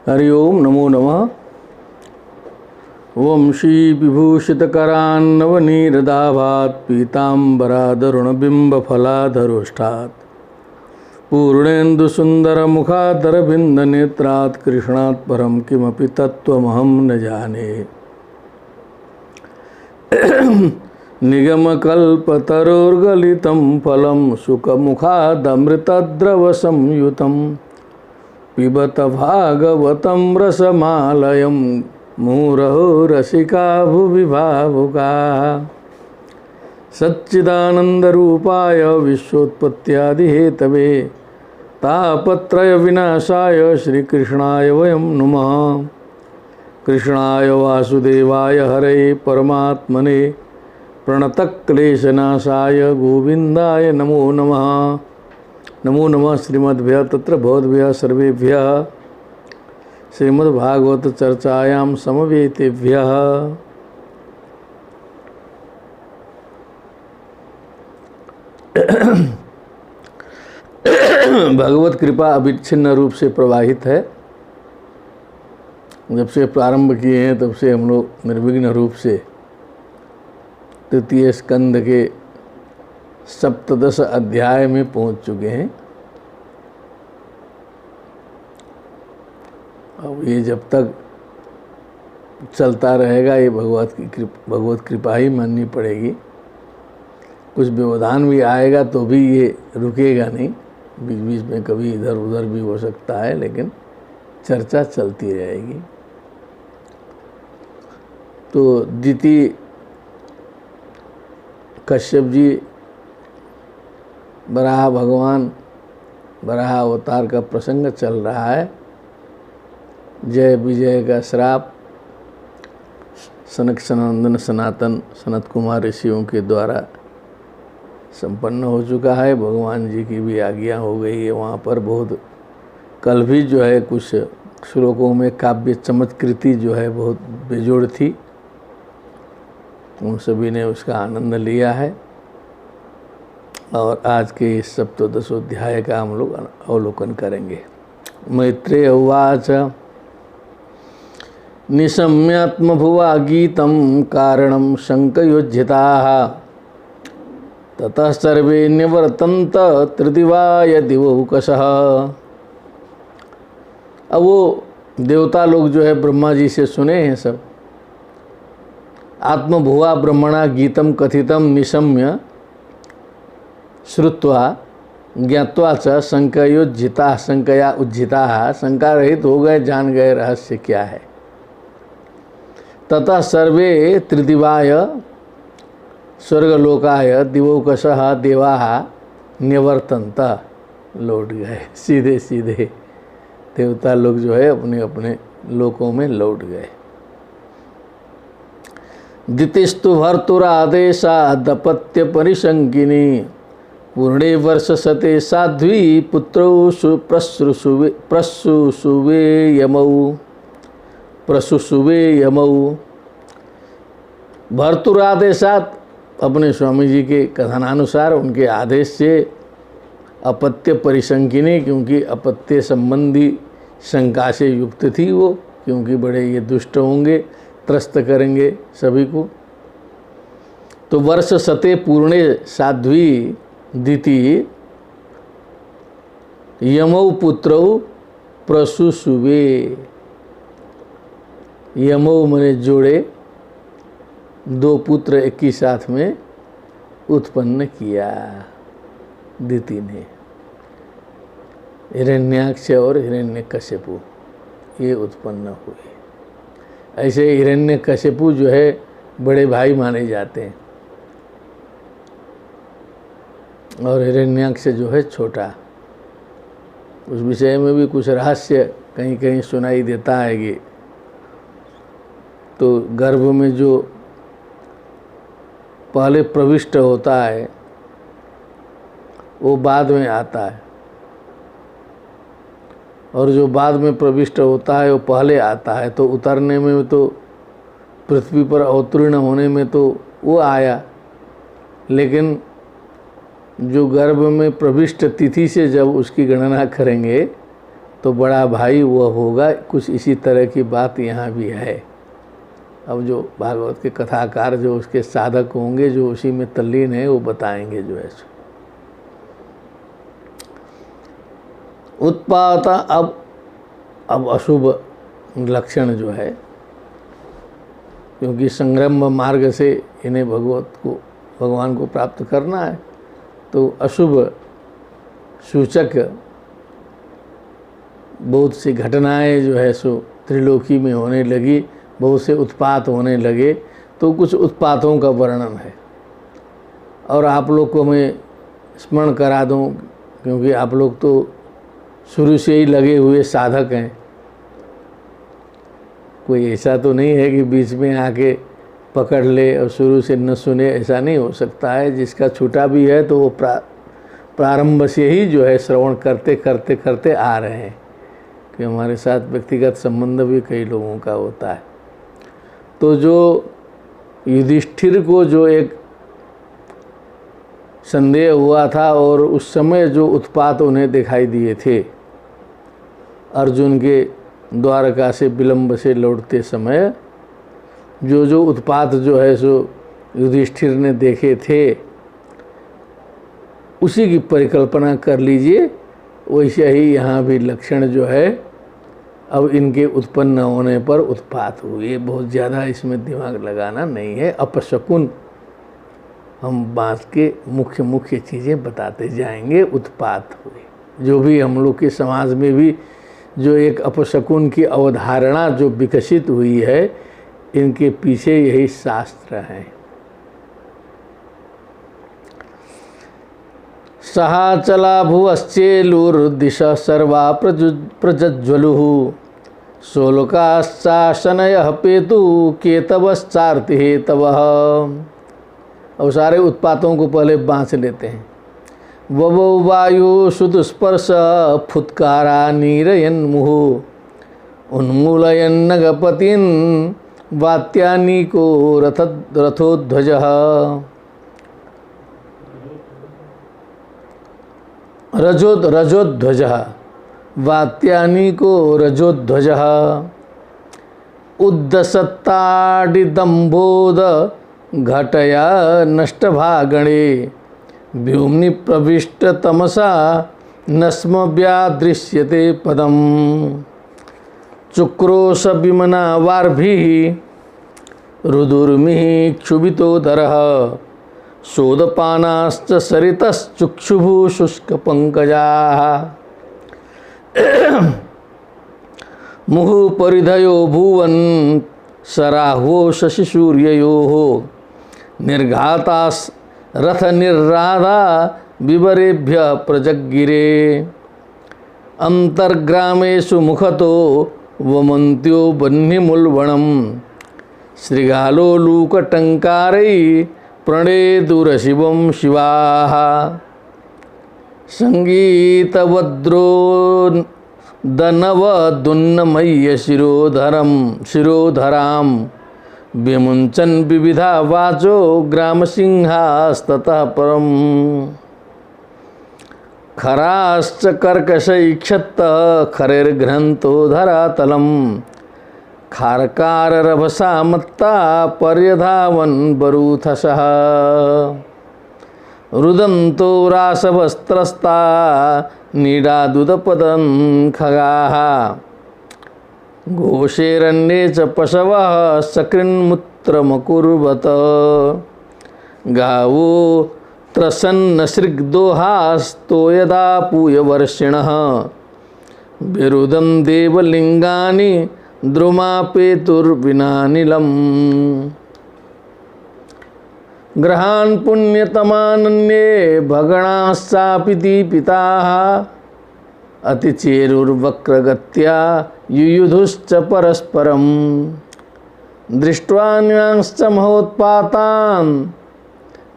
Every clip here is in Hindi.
हरि ओम नमो नमः। वंशी विभूषितकरान्नवनीरदाभात् पीताम्बरादरुणबिम्बफलाधरोष्ठात् पूर्णेन्दुसुन्दरमुखादरविन्दनेत्रात् कृष्णात् परं किमपि तत्त्वमहं न जाने। निगमकल्पतरोर्गलितं फलं सुखमुखादमृतद्रवसंयुतं पिबत भागवतं रसमालयं मुहुरहो रसिका भुवि भावुकाः। सच्चिदानन्दरूपाय विश्वोत्पत्त्यादिहेतवे तापत्रयविनाशाय श्रीकृष्णाय वयं नुमः। कृष्णाय वासुदेवाय हरये परमात्मने प्रणतक्लेशनाशाय गोविन्दाय नमो नमः। नमो नमः श्रीमद्भ्यः तत्र भवद्भ्यः सर्वेभ्यः श्रीमद्भागवत चर्चायां समवेतेभ्यः। भगवत कृपा अविच्छिन्न रूप से प्रवाहित है। जब से प्रारंभ किए हैं तब से हम लोग निर्विघ्न रूप से तृतीय स्कंद के सप्तदश अध्याय में पहुंच चुके हैं। अब ये जब तक चलता रहेगा ये भगवत कृपा ही माननी पड़ेगी। कुछ व्यवधान भी आएगा तो भी ये रुकेगा नहीं, बीच बीच में कभी इधर उधर भी हो सकता है, लेकिन चर्चा चलती रहेगी। तो द्वितीय कश्यप जी बराह भगवान बराह अवतार का प्रसंग चल रहा है। जय विजय का श्राप सनक सनंदन सनातन सनत कुमार ऋषियों के द्वारा संपन्न हो चुका है। भगवान जी की भी आज्ञा हो गई है। वहाँ पर बहुत कल भी जो है कुछ श्लोकों में काव्य चमत्कृति जो है बहुत बेजोड़ थी। उन सभी ने उसका आनंद लिया है और आज के इस सप्तदशोध्याय का हम लोग अवलोकन करेंगे। मैत्रेय उवाच निशम्यात्मभुवा गीतं कारणं शङ्कयोज्झिताः ततः सर्वे निवर्तन्त त्रिदिवाय दिवौकशः। अब वो देवता लोग जो है ब्रह्मा जी से सुने हैं सब। आत्मभुवा ब्रह्मणा गीतम कथितम निशम्य श्रुत्वा ज्ञात्वा च शंकयोज्झिता शंकया उज्झिता, शंका रहित हो गए, जान गए रहस्य क्या है। ततः सर्वे त्रिदिवाय स्वर्गलोकाय दिवौकशः देवाः निवर्तन्त, लौट गए। सीधे सीधे देवता लोग जो है अपने अपने लोकों में लौट गए। दितिस्तु भर्तुरादेशादपत्य परिशंकिनी पूर्णे वर्ष सते साध्वी पुत्रौ प्रसुसुवे यमौ। भर्तुरादेशात, अपने स्वामी जी के कथनानुसार उनके आदेश से अपत्य परिशंकिनी, क्योंकि अपत्य संबंधी शंका से युक्त थी वो, क्योंकि बड़े ये दुष्ट होंगे, त्रस्त करेंगे सभी को। तो वर्ष सते पूर्णे साध्वी दिति यमौ पुत्रौ प्रसुसुवे। यमौ मने जोड़े, दो पुत्र एक ही साथ में उत्पन्न किया दिति ने। हिरण्याक्ष और हिरण्यकशिपु ये उत्पन्न हुए। ऐसे हिरण्यकशिपु जो है बड़े भाई माने जाते हैं और हिरण्याक्ष जो है छोटा। उस विषय में भी कुछ रहस्य कहीं कहीं सुनाई देता है कि तो गर्भ में जो पहले प्रविष्ट होता है वो बाद में आता है, और जो बाद में प्रविष्ट होता है वो पहले आता है। तो उतरने में तो पृथ्वी पर अवतीर्ण होने में तो वो आया, लेकिन जो गर्भ में प्रविष्ट तिथि से जब उसकी गणना करेंगे तो बड़ा भाई वह होगा। कुछ इसी तरह की बात यहाँ भी है। अब जो भागवत के कथाकार जो उसके साधक होंगे, जो उसी में तल्लीन है, वो बताएंगे जो है। उत्पात अब अशुभ लक्षण जो है, क्योंकि संग्रम मार्ग से इन्हें भगवान को प्राप्त करना है, तो अशुभ सूचक बहुत सी घटनाएं जो है सो त्रिलोकी में होने लगी, बहुत से उत्पात होने लगे। तो कुछ उत्पातों का वर्णन है और आप लोग को मैं स्मरण करा दूं, क्योंकि आप लोग तो शुरू से ही लगे हुए साधक हैं। कोई ऐसा तो नहीं है कि बीच में आके पकड़ ले और शुरू से न सुने, ऐसा नहीं हो सकता है। जिसका छूटा भी है तो वो प्रारंभ से ही जो है श्रवण करते करते करते आ रहे हैं, कि हमारे साथ व्यक्तिगत संबंध भी कई लोगों का होता है। तो जो युधिष्ठिर को जो एक संदेह हुआ था और उस समय जो उत्पात उन्हें दिखाई दिए थे, अर्जुन के द्वारका से विलंब से लौटते समय जो उत्पात जो है सो युधिष्ठिर ने देखे थे, उसी की परिकल्पना कर लीजिए। वैसे ही यहाँ भी लक्षण जो है अब इनके उत्पन्न होने पर उत्पात हुए। बहुत ज़्यादा इसमें दिमाग लगाना नहीं है, अपशकुन हम बात के मुख्य चीज़ें बताते जाएंगे। उत्पात हुए, जो भी हम लोग के समाज में भी जो एक अपशकुन की अवधारणा जो विकसित हुई है, इनके पीछे यही शास्त्र हैं। सहाचला भुवश्चेलुर्दिशा सर्वा प्रज्वलुः शोलकाश्चाशनयः पेतु केतवश्चार्ति हेतवः। और सारे उत्पातों को पहले बाँच लेते हैं। ववो वायु सुदुस्पर्श फुत्कारा नीरयन मुहुः उन्मूलयन नगपतिन वात्यानीको रथोध्वजः। रजोध्वजः वात्यानीको रजोध्वजः उद्दसत्ताडिदम्भोद घटया नष्टभागणे व्योम्नि प्रविष्ट तमसा नस्म व्यादृश्यते पदम। चुक्रोश विमना वार्भिः रुदुर्मिः क्षुभितोदरः शोधपानाश्च सरितश्चुक्षुभु शुष्कपङ्कजाः। मुहुः परिधयो भुवन् सराह्वो शशिसूर्ययोः निर्घातास् रथ निर्राधा विवरेभ्य प्रजगिरे। अंतर्ग्रामेषु मुखतो वमन्त्यो बह्निमुल्बणं श्रृगालोलूकटङ्कारै प्रणेदुरशिवं शिवाः। संगीतवद्रोदनवदुन्नमय्य शिरोधरां विमुञ्चन् विविधा वाचो ग्रामसिंहास्ततः परम। खराश्च कर्कशैक्षत्त खरैर्घ्नन्तो धरातलं खारकाररभसा मत्ता पर्यधावन् बरूथसः। रुदन्तो रासवस्त्रस्ता नीडादुदपदं खगाः घोषेरण्ये च पशवः सकृन्मूत्रमकुर्वत। गावो त्रसन्नसृग्दोहास्तोयदापूयवर्षिणः विरुदं देवलिङ्गानि द्रुमापेतुर्विनानिलम्। ग्रहान् पुण्यतमानन्ये भगणाश्चापि दीपिताः अतिचेरुर्वक्रगत्या युयुधुश्च परस्परं। दृष्ट्वान्यांश्च महोत्पातान्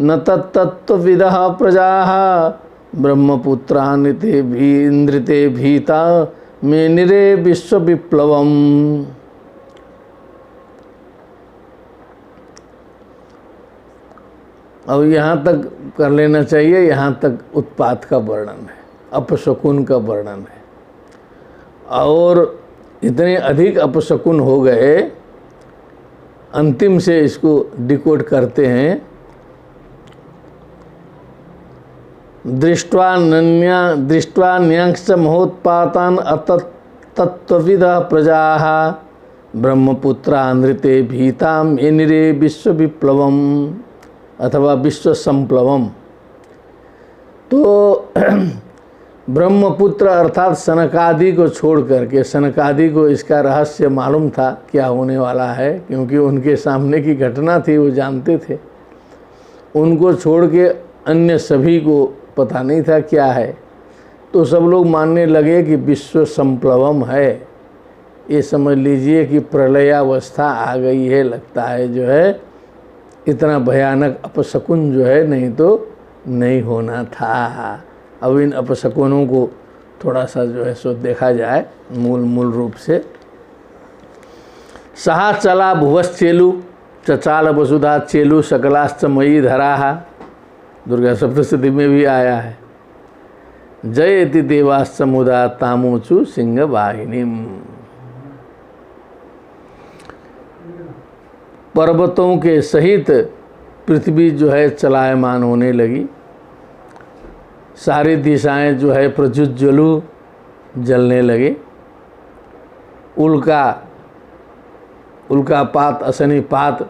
न तत्तत्त्वविदः प्रजाः ब्रह्मपुत्रान्ते भीता मेनिरे विश्वविप्लवम्। अब यहाँ तक कर लेना चाहिए। यहाँ तक उत्पात का वर्णन है, अपशकुन का वर्णन है। और इतने अधिक अपशकुन हो गए, अंतिम से इसको डिकोड करते हैं। दृष्ट्वा न्यांश्च महोत्पातान् तत्त्वविदः प्रजाः ब्रह्मपुत्रानृते भीताम एनिरे विश्व विप्लवम अथवा विश्व संप्लवम। तो ब्रह्मपुत्र अर्थात सनकादि को छोड़ करके, सनकादि को इसका रहस्य मालूम था क्या होने वाला है, क्योंकि उनके सामने की घटना थी, वो जानते थे। उनको छोड़ के अन्य सभी को पता नहीं था क्या है। तो सब लोग मानने लगे कि विश्व संप्लवम है। ये समझ लीजिए कि प्रलयावस्था आ गई है, लगता है जो है इतना भयानक अपशकुन जो है नहीं तो नहीं होना था। अब इन अपशकुनों को थोड़ा सा जो है सो देखा जाए मूल रूप से। सहा चला भुवश्चेलु चचाल वसुधा चेलु सकलाश्च मयि धराहा, दुर्गा सप्तशती में भी आया है। जयति देवाश्च मुदा तामोचु सिंह वाहिनीम। पर्वतों के सहित पृथ्वी जो है चलायमान होने लगी, सारी दिशाएं जो है प्रज्वलु जलने लगे, उल्कापात अशनिपात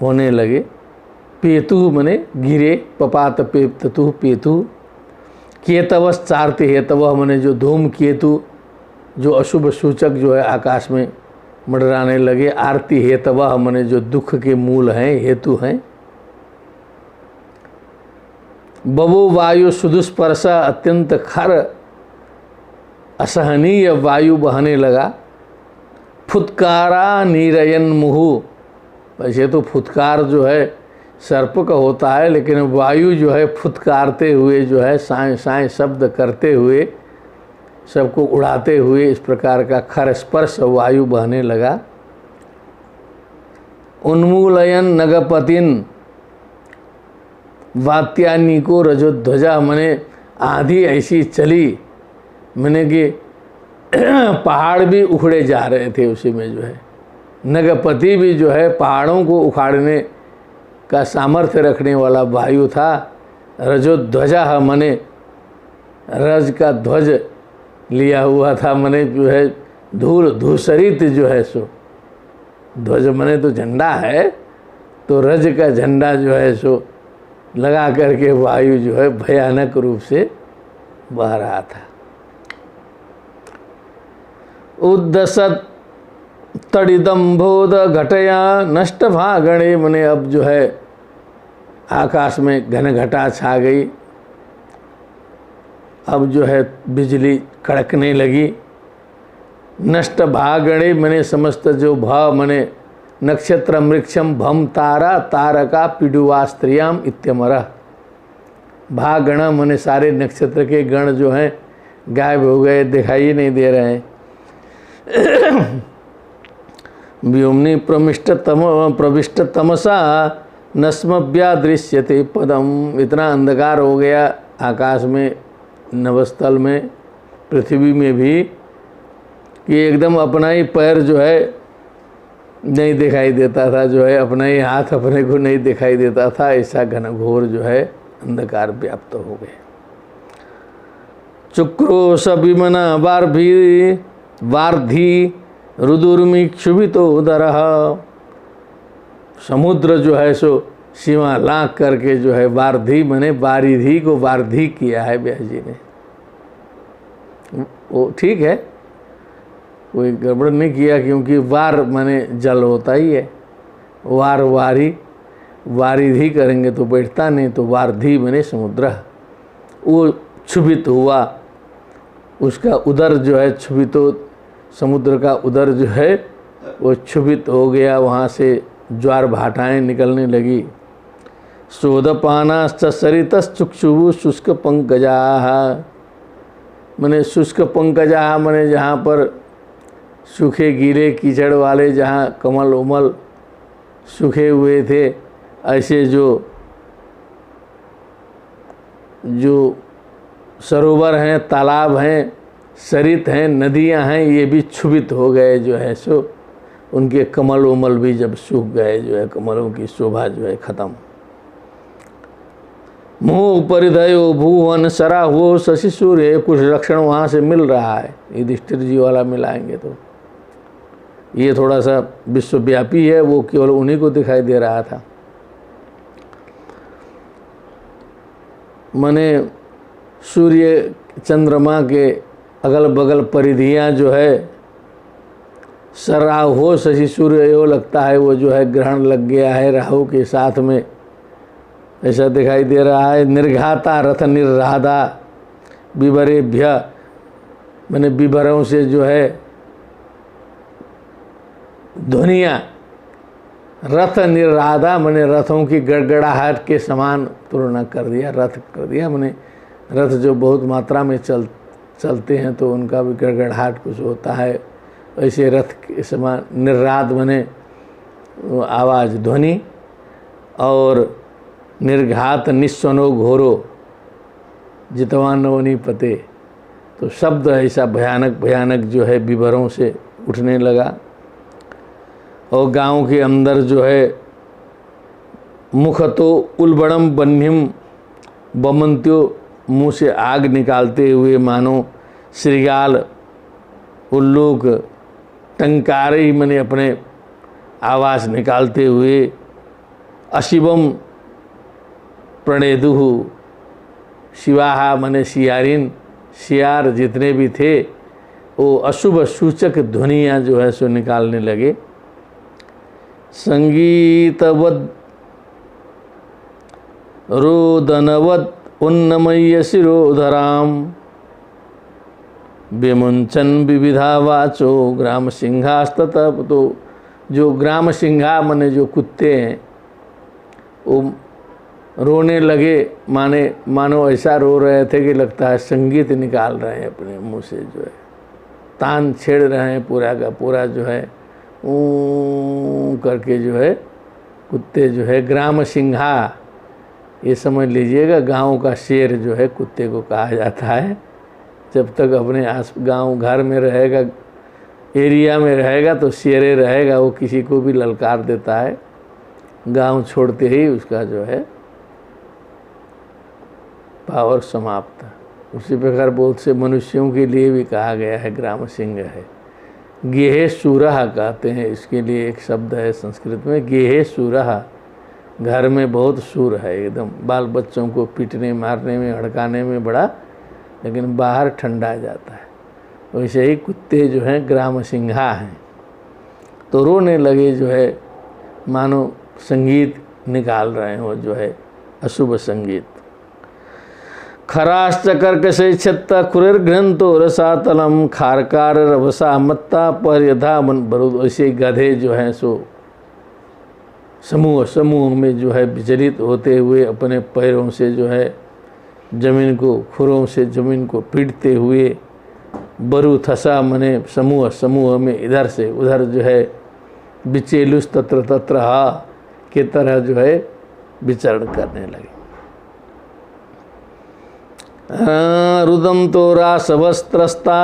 होने लगे। पेतु मने गिरे, पपात पेतु पेतु। केतवश्चार्ति हेतव मने जो धूम केतु जो अशुभ सूचक जो है आकाश में मंडराने लगे। आरती हेतव मने जो दुख के मूल हैं, हेतु हैं। बवो वायु सुदुस्पर्श अत्यंत खर असहनीय वायु बहने लगा। फुत्कारा नीरयन मुहु, वैसे तो फुत्कार जो है सर्प का होता है, लेकिन वायु जो है फुत्कारते हुए जो है साए साए शब्द करते हुए सबको उड़ाते हुए इस प्रकार का खर स्पर्श वायु बहने लगा। उन्मूलयन नगपतिन वात्यानिको रजोध्वजा, मने आंधी ऐसी चली मैंने कि पहाड़ भी उखड़े जा रहे थे उसी में जो है। नगपति भी जो है पहाड़ों को उखाड़ने का सामर्थ्य रखने वाला वायु था। रजोध्वजा मने रज का ध्वज लिया हुआ था, मने जो है धूल धूसरित जो है सो, ध्वज मने तो झंडा है, तो रज का झंडा जो है सो लगा करके वायु जो है भयानक रूप से बह रहा था। उद्दसत तड़िदम्भोद घटया नष्ट भागणे, मने अब जो है आकाश में घन घटा छा गई। अब जो है बिजली कड़कने लगी। नष्ट भागणे मने समस्त जो भ मने नक्षत्र मृक्षम भम तारा तारका पिडुवा स्त्रियाम इत्यमरः। भागण मने सारे नक्षत्र के गण जो हैं गायब हो गए, दिखाई नहीं दे रहे हैं। व्योमनि प्रविष्ट तमसा नस्मभ्या दृश्यते पदम, इतना अंधकार हो गया आकाश में, नभस्थल में, पृथ्वी में भी कि एकदम अपना ही पैर जो है नहीं दिखाई देता था, जो है अपना ही हाथ अपने को नहीं दिखाई देता था। ऐसा घनघोर जो है अंधकार व्याप्त हो गया। चुक्रोश विमना वार्धी रुदुर्मी क्षुभितो उदरः, समुद्र जो है सो सीमा लांघ करके जो है वार्धी मने वारिधि को वार्धी किया है व्यास जी ने। वो ठीक है, कोई गड़बड़ नहीं किया, क्योंकि वार माने जल होता ही है। वार वारी वारिधि करेंगे तो बैठता नहीं, तो वार्धी मने समुद्र। वो क्षुभित हुआ, उसका उदर जो है क्षुभितो, समुद्र का उदर जो है वो क्षुभित हो गया, वहाँ से ज्वार भाटाएँ निकलने लगी। शोधपानाश्च सरितश्चुक्षुभु शुष्क पंकजाः, मने शुष्क पंकजाः मने जहाँ पर सूखे गीले कीचड़ वाले, जहाँ कमल उमल सूखे हुए थे, ऐसे जो सरोवर हैं, तालाब हैं, सरित हैं, नदियां हैं, ये भी क्षुभित हो गए जो है सो, उनके कमल उमल भी जब सूख गए जो है, कमलों की शोभा जो है खत्म। मोह परिधयो भुवन सरा हुओ शशि सूर्य, कुछ लक्षण वहाँ से मिल रहा है, युधिष्ठिर जी वाला मिलाएंगे तो ये थोड़ा सा विश्वव्यापी है, वो केवल उन्हीं को दिखाई दे रहा था। माने सूर्य चंद्रमा के अगल बगल परिधियाँ जो है सर राहु हो शशि सूर्य, यो लगता है वो जो है ग्रहण लग गया है राहु के साथ में, ऐसा दिखाई दे रहा है। निर्घाता रथ निर्राधा विवरेभ्य, मैंने विवरों से जो है ध्वनियाँ, रथ निर्राधा मैंने रथों की गड़गड़ाहट के समान तुलना कर दिया, रथ कर दिया, मैंने रथ जो बहुत मात्रा में चलते हैं तो उनका भी गड़गड़ाहट कुछ होता है, ऐसे रथ के समान निर्राध मैंने आवाज़ ध्वनि, और निर्घात निस्वनो घोरो जितवानवनी पते, तो शब्द ऐसा भयानक भयानक जो है विवरों से उठने लगा। और गांव के अंदर जो है मुख तो उलबड़म बन्हिम बमंत्यो, मुँह से आग निकालते हुए मानो श्रृगाल उल्लूक टंकारे ही मैंने अपने आवाज़ निकालते हुए, अशिवम प्रणेदुहु शिवाहा मैंने सियारिन, सियार जितने भी थे वो अशुभ सूचक ध्वनियाँ जो है सो निकालने लगे। संगीतवद रोदनवद उन्नमय्य शिरोधराम, विमुंचन विविधा वाचो ग्राम सिंहास्ततः, तो जो ग्राम सिंहा माने जो कुत्ते हैं वो रोने लगे, मानो ऐसा रो रहे थे कि लगता है संगीत निकाल रहे हैं अपने मुंह से, जो है तान छेड़ रहे हैं पूरा का पूरा जो है ऊ करके जो है कुत्ते जो है। ग्राम सिंहा ये समझ लीजिएगा गांव का शेर जो है कुत्ते को कहा जाता है। जब तक अपने आस गांव घर में रहेगा, एरिया में रहेगा तो शेरे रहेगा, वो किसी को भी ललकार देता है, गांव छोड़ते ही उसका जो है पावर समाप्त। उसी प्रकार बहुत से मनुष्यों के लिए भी कहा गया है ग्राम सिंह है। गेहे सूरह कहते हैं इसके लिए, एक शब्द है संस्कृत में गेहे सूरह, घर में बहुत सूर है एकदम, बाल बच्चों को पीटने मारने में हड़काने में बड़ा, लेकिन बाहर ठंडा जाता है। वैसे ही कुत्ते जो हैं ग्राम सिंहा हैं, तो रोने लगे जो है मानो संगीत निकाल रहे हो जो है अशुभ संगीत। खराश्च कर्कशे छत्ता खुरेर घ्रंथो रसातलम, खारकार रवसा मत्ता पर यथा मन बरूद, ऐसे गधे जो हैं सो समूह समूह में जो है विचलित होते हुए अपने पैरों से जो है जमीन को, खुरों से जमीन को पीटते हुए, बरु थसा मने समूह समूह में इधर से उधर जो है बिचेलुस तत्र तत्र हा के तरह जो है विचरण करने लगे। रुदम तो रासवस्त्रस्ता,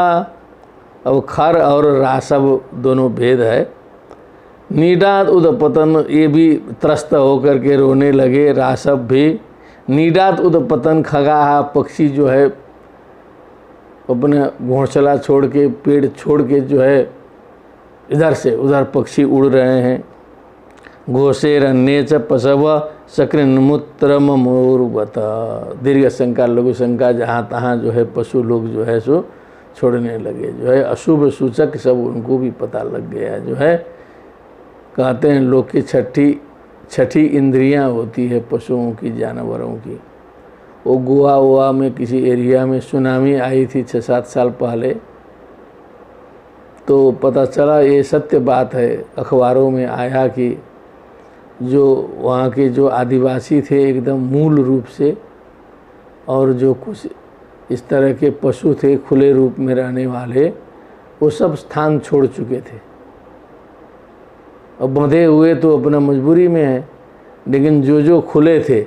अब खर और रासव दोनों भेद है। नीडात उदपतन, ये भी त्रस्त होकर के रोने लगे, रासव भी। नीडात उदपतन, खगाहा पक्षी जो है अपने घोंसला छोड़ के, पेड़ छोड़ के जो है इधर से उधर पक्षी उड़ रहे हैं। घोषेर अन्य च पशव सकृन्मुत्र मोरुवता, दीर्घ शंका लघु शंका जहाँ तहाँ जो है पशु लोग जो है सो छोड़ने लगे, जो है अशुभ सूचक सब उनको भी पता लग गया। जो है कहते हैं लोग की छठी इंद्रियां होती है पशुओं की, जानवरों की। वो गोवा वोवा में किसी एरिया में सुनामी आई थी 6-7 साल पहले, तो पता चला, ये सत्य बात है, अखबारों में आया कि जो वहाँ के जो आदिवासी थे एकदम मूल रूप से, और जो कुछ इस तरह के पशु थे खुले रूप में रहने वाले, वो सब स्थान छोड़ चुके थे। अब बंधे हुए तो अपना मजबूरी में है, लेकिन जो खुले थे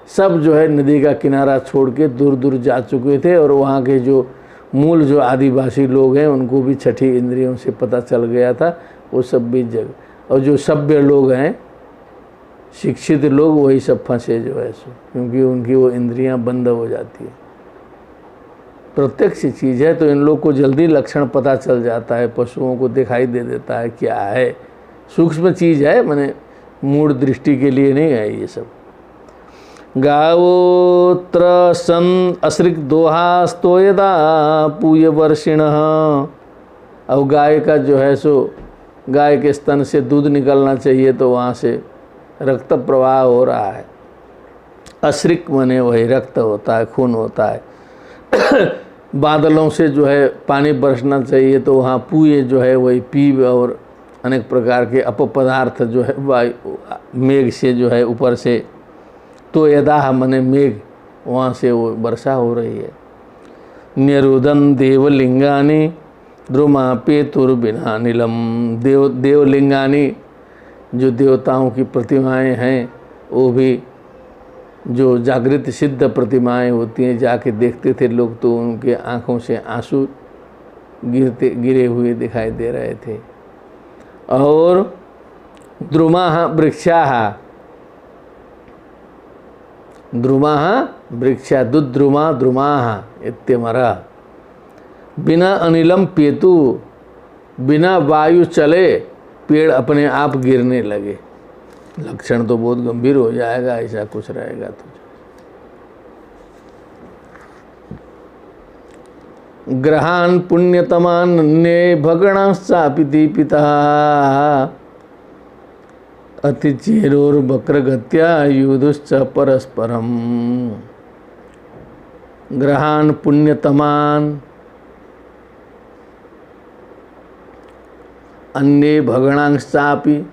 सब जो है नदी का किनारा छोड़ के दूर दूर जा चुके थे, और वहाँ के जो मूल जो आदिवासी लोग हैं उनको भी छठी इंद्रियों से पता चल गया था, वो सब भी जग, और जो सभ्य लोग हैं, शिक्षित लोग, वही सब फंसे जो है सो, क्योंकि उनकी वो इंद्रियां बंद हो जाती है। प्रत्यक्ष चीज़ है तो इन लोग को जल्दी लक्षण पता चल जाता है, पशुओं को दिखाई दे देता है क्या है, सूक्ष्म चीज़ है, माने मूढ़ दृष्टि के लिए नहीं है ये सब। गावोत्र सन असृक दोहा स्तोयदा पूय वर्षिण। अब गाय का जो है सो, गाय के स्तन से दूध निकलना चाहिए तो वहाँ से रक्त प्रवाह हो रहा है। अश्रिक माने वही रक्त होता है, खून होता है। बादलों से जो है पानी बरसना चाहिए तो वहाँ पूये जो है वही पीव और अनेक प्रकार के अपपदार्थ जो है वायु मेघ से जो है ऊपर से, तो यदा माने मेघ, वहाँ से वो वर्षा हो रही है। निरुदन देवलिंगानी द्रुमा पेतुर्बिना नीलम। देवलिंगानी जो देवताओं की प्रतिमाएं हैं, वो भी जो जागृत सिद्ध प्रतिमाएं होती हैं, जाके देखते थे लोग तो उनके आँखों से आंसू गिरे हुए दिखाई दे रहे थे। और द्रुमाः वृक्षाः, द्रुमाः वृक्षा, दुद्रुमा द्रुमाः इत्यमरा। बिना अनिलम पेतु, बिना वायु चले पेड़ अपने आप गिरने लगे। लक्षण तो बहुत गंभीर हो जाएगा, ऐसा कुछ रहेगा तो। ग्रहान पुण्यतमान ने भगणाश्चापि दीपिता अतिचेरोर्वक्रगत्या युधुश्च परस्परम। ग्रहान पुण्यतमान अन्य भगणांश्चापि,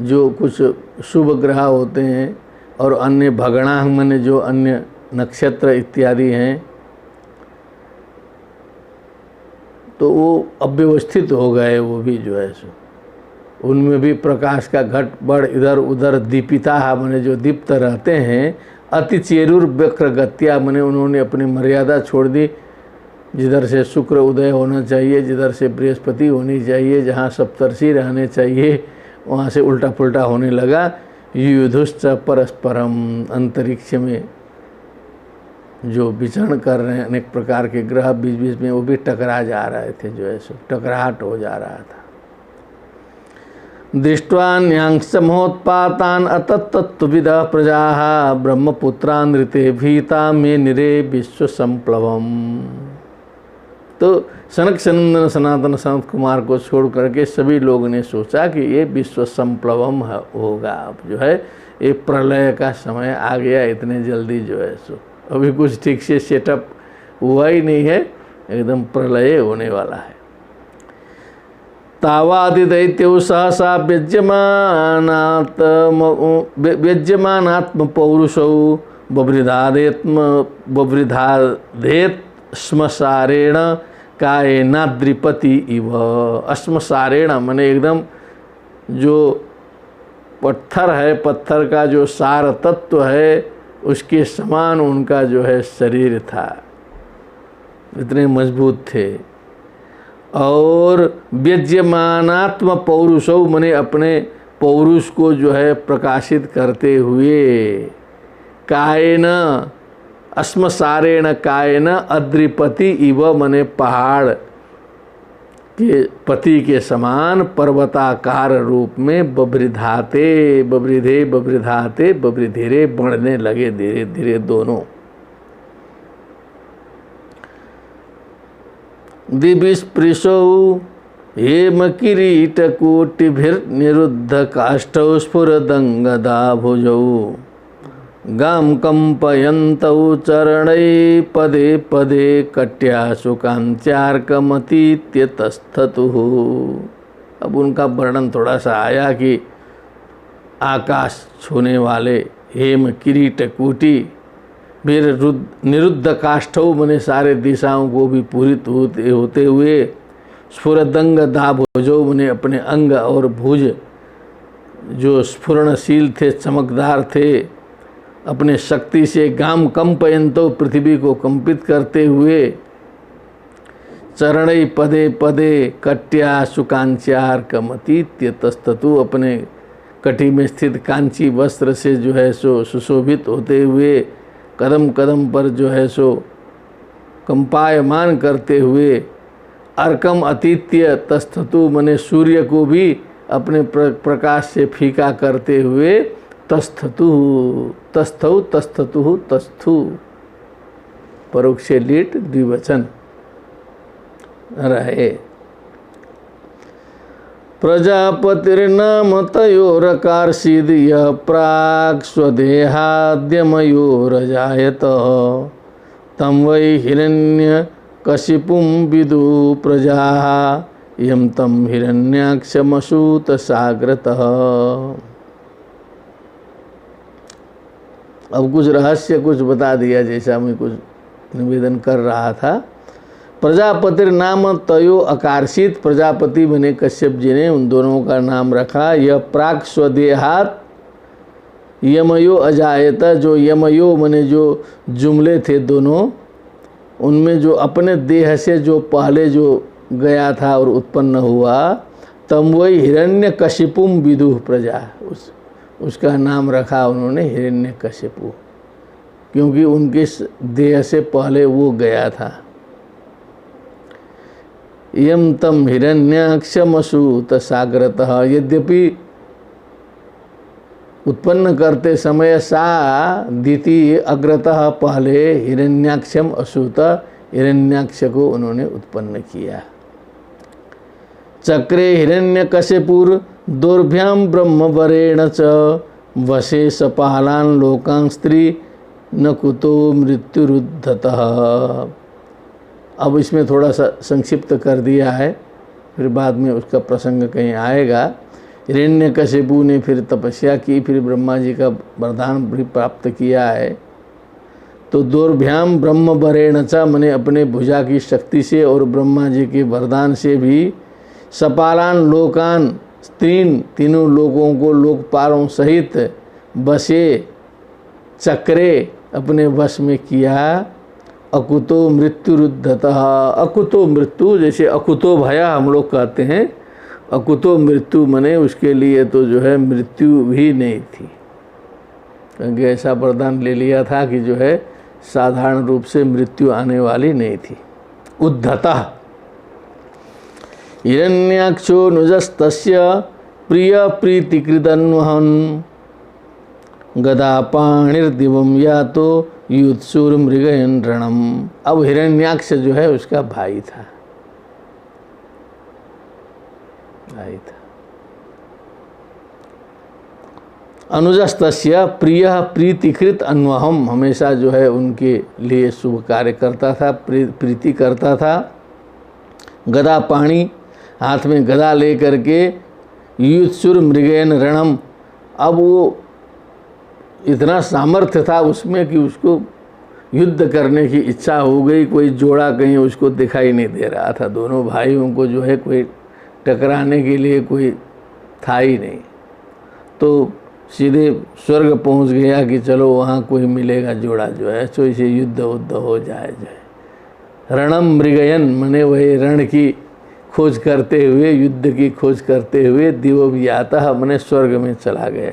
जो कुछ शुभ ग्रह होते हैं, और अन्य भगणांग माने जो अन्य नक्षत्र इत्यादि हैं, तो वो अव्यवस्थित हो गए, वो भी जो है सो, उनमें भी प्रकाश का घट बढ़ इधर उधर दीपिता माने जो दीप्त रहते हैं। अति चेरुर वक्र गत्या माने उन्होंने अपनी मर्यादा छोड़ दी। जिधर से शुक्र उदय होना चाहिए, जिधर से बृहस्पति होनी चाहिए, जहाँ सप्तर्षि रहने चाहिए, वहाँ से उल्टा पुल्टा होने लगा। युधुश्च परस्परम, अंतरिक्ष में जो विचरण कर रहे हैं अनेक प्रकार के ग्रह बीच बीच में, वो भी टकरा जा रहे थे, जो है सो टकराहट हो जा रहा था। दृष्ट्वा न्यांश महोत्पातान अतत्तत्विदः प्रजाः ब्रह्मपुत्रान् ऋते भीता मे निरे विश्व संप्लवम। तो सनक सनंदन सनातन सनत कुमार को छोड़ करके सभी लोगों ने सोचा कि ये विश्व संप्लवम होगा। अब जो है ये प्रलय का समय आ गया, इतने जल्दी जो है सो अभी कुछ ठीक से सेटअप हुआ ही नहीं है, एकदम प्रलय होने वाला है। तावादि दैत्यौ सहसा व्यज्यमानात्म पौरुषौ बभृधादेत श्मसारेण कायेनाद्रिपति इव। श्मसारेण माने एकदम जो पत्थर है, पत्थर का जो सार तत्व है उसके समान उनका जो है शरीर था, इतने मजबूत थे। और व्यज्यमानात्म पौरुषौ माने अपने पौरुष को जो है प्रकाशित करते हुए, कायेन श्मसारेण कायेन अद्रिपति इव माने पहाड़ के पति के समान पर्वताकार रूप में बभृधाते बभृधिरे बढ़ने लगे धीरे धीरे दोनों। दिविस्पृशौ हेम किरीट कोटिभिर्निरुद्ध काष्ठौ स्फुरदंगदा भुजौ गाम कंपयन्तौ चरणै पदे पदे कट्यासु कांत्यार्कमतीत्यतस्थतुः। अब उनका वर्णन थोड़ा सा आया कि आकाश छूने वाले हेम किरीट कोटि फिर निरुद्ध काष्ठौ माने सारे दिशाओं को भी पूरित होते हुए, स्फुरदंग दा भुजौ माने अपने अंग और भुज जो स्फुरणशील थे, चमकदार थे, अपने शक्ति से गाम कंपयंतो, पृथ्वी को कंपित करते हुए, चरणै पदे पदे कट्या सुकांच्यार कमतीत्य तस्ततु, अपने कटी में स्थित कांची वस्त्र से जो है सो सुशोभित होते हुए, कदम कदम पर जो है सो कंपायमान करते हुए, अर्कम अतीत्य तस्थतु, मने सूर्य को भी अपने प्रकाश से फीका करते हुए, तस्थतु तस्थौ तस्थतु तस्थु, परोक्षे लीट द्विवचन रहे। प्रजापतिर्नाम तयोरकार्षीद् यः प्राक् स्वदेहाद्यमयोरजायत, तं वै हिरण्यकशिपुं विदुः प्रजाः, यं तं हिरण्याक्षमसूतसाग्रतः। अब कुछ रहस्य कुछ बता दिया, जैसा मैं कुछ निवेदन कर रहा था। प्रजापतिर नाम तयो अकार्षित, प्रजापति बने कश्यप जी ने उन दोनों का नाम रखा। यह प्राक स्वदेहात यमयो अजायत, जो यमयो मने जो जुमले थे दोनों, उनमें जो अपने देह से जो पहले जो गया था और उत्पन्न हुआ, तम वही हिरण्यकशिपुम विदुः प्रजा, उसका नाम रखा उन्होंने हिरण्यकशिपु, क्योंकि उनके देह से पहले वो गया था। यम तम हिरण्याक्षमसूत साग्रतः, यद्यपि उत्पन्न करते समय सा द्वितीय अग्रतः, पहले हिरण्याक्षम असूत, हिरण्याक्ष को उन्होंने उत्पन्न किया। चक्रे हिरण्यकशिपुर दोर्भ्याम ब्रह्मवरेण च, वशे सपालान लोकां स्त्री न कुतो मृत्युरुद्धतः। अब इसमें थोड़ा सा संक्षिप्त कर दिया है, फिर बाद में उसका प्रसंग कहीं आएगा। हिरण्यकशिपु ने फिर तपस्या की, फिर ब्रह्मा जी का वरदान भी प्राप्त किया है। तो दोर्भ्याम ब्रह्मवरेण च, मने अपने भुजा की शक्ति से और ब्रह्मा जी के वरदान से भी, सपालान लोकान स्त्रीन, तीनों लोगों को लोकपालों सहित, बसे चक्रे अपने वश में किया। अकुतो मृत्युरुद्धतः, अकुतो मृत्यु, जैसे अकुतो भया हम लोग कहते हैं, अकुतो मृत्यु मने उसके लिए तो जो है मृत्यु भी नहीं थी, क्योंकि ऐसा वरदान ले लिया था कि जो है साधारण रूप से मृत्यु आने वाली नहीं थी। उद्धतः हिरण्याक्षो नुजस्तस्य प्रिय प्रीतिकृतन्वहन्, गदा पाणिर्दिवं यातो युत्सुर मृगयन् रणम। अब हिरण्याक्ष जो है उसका भाई था। अनुजस्तस्य प्रिय प्रीतिकृत अन्वहम, हमेशा जो है उनके लिए शुभ कार्य करता था, प्रीति करता था। गदा पाणी, हाथ में गदा ले करके, युत्सुर मृगयन् रणम, अब वो इतना सामर्थ्य था उसमें कि उसको युद्ध करने की इच्छा हो गई। कोई जोड़ा कहीं उसको दिखाई नहीं दे रहा था, दोनों भाइयों को जो है कोई टकराने के लिए कोई था ही नहीं। तो सीधे स्वर्ग पहुंच गया कि चलो वहाँ कोई मिलेगा जोड़ा जो है, तो इसे युद्ध उद्ध हो जाए। रणम मृगयन मने वही रण की खोज करते हुए, युद्ध की खोज करते हुए, दिवव्यातः मने स्वर्ग में चला गया।